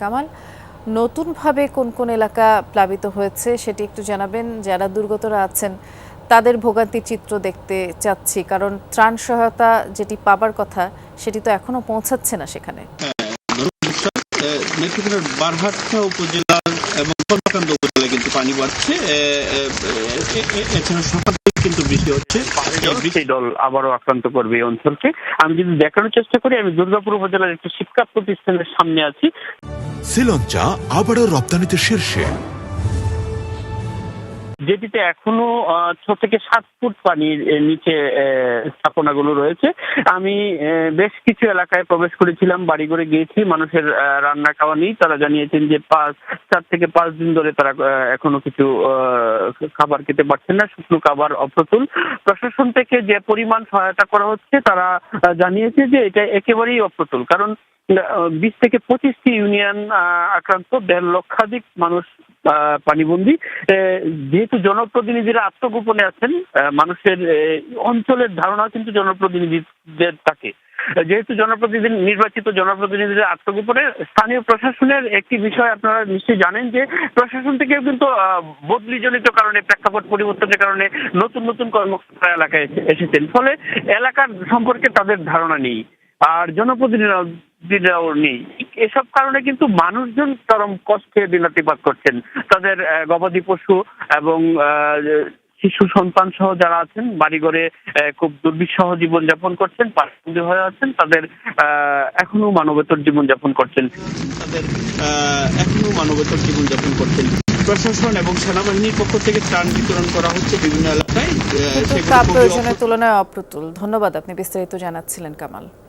কামাল, নতুনভাবে কোন কোন এলাকা প্লাবিত হয়েছে সেটি একটু জানাবেন। যারা দুর্গতরা আছেন তাদের ভোগান্তির চিত্র দেখতে চাচ্ছি, কারণ ত্রাণ সহায়তা যেটি পাবার কথা সেটি তো এখনো পৌঁছাচ্ছে না সেখানে। নেত্রকোনার বারহাট্টা উপজেলার এবং কর্মকাণ্ড উপজেলায় কিন্তু পানি বাড়ছে। এছাড়া সকাল থেকে কিন্তু বৃষ্টি হচ্ছে। সেই দল আবারও আক্রান্ত করবে এই অঞ্চলকে। আমি যদি দেখানোর চেষ্টা করি, আমি দুর্গাপুর উপজেলার একটি শিক্ষা প্রতিষ্ঠানের সামনে আছি। শ্রীলঙ্কা আবারও রপ্তানিতে শীর্ষে, যেটিতে এখনো 6 থেকে 7 ফুট পানির নিচে স্থাপনাগুলো রয়েছে। আমি বেশ কিছু এলাকায় প্রবেশ করেছিলাম, বাড়ি ঘরে গিয়েছি, মানুষের রান্না খাওয়া নেই। তারা জানিয়েছেন যে 4 থেকে 5 দিন ধরে তারা এখনো কিছু খাবার খেতে পারছেন না, শুকনো খাবার অপ্রতুল। প্রশাসন থেকে যে পরিমাণ সহায়তা করা হচ্ছে তারা জানিয়েছে যে এটা একেবারেই অপ্রতুল, কারণ 20 থেকে 25টি ইউনিয়ন আক্রান্ত, 1.5 লক্ষাধিক মানুষ পানিবন্দী। যেহেতু জনপ্রতিনিধিরা আত্মগোপনে আছেন, মানুষের অঞ্চলের ধারণা কিন্তু জনপ্রতিনিধিদের থাকে। যেহেতু নির্বাচিত জনপ্রতিনিধিরা আত্মগোপনে, স্থানীয় প্রশাসনের একটি বিষয় আপনারা নিশ্চয়ই জানেন যে প্রশাসন থেকেও কিন্তু বদলিজনিত কারণে, প্রেক্ষাপট পরিবর্তনের কারণে নতুন নতুন কর্মকর্তা এলাকায় এসেছেন, ফলে এলাকার সম্পর্কে তাদের ধারণা নেই, আর জনপ্রতিনিধিরাও নেই। এসব কারণে কিন্তু মানুষজন চরম কষ্টে দিনাতিপাত করছেন। তাদের গবাদি পশু এবং শিশু সন্তান সহ যারা আছেন বাড়িঘরে খুব দুর্বিষহ জীবনযাপন করছেন, পাশবন্দী হয়ে আছেন, তাদের এখনো মানবেতর জীবনযাপন করছেন। প্রশাসন এবং সেনাবাহিনীর পক্ষ থেকে ত্রাণ বিতরণ করা হচ্ছে বিভিন্ন এলাকায়। প্রয়োজনের তুলনায় অপ্রতুল। ধন্যবাদ, আপনি বিস্তারিত জানাচ্ছিলেন কামাল।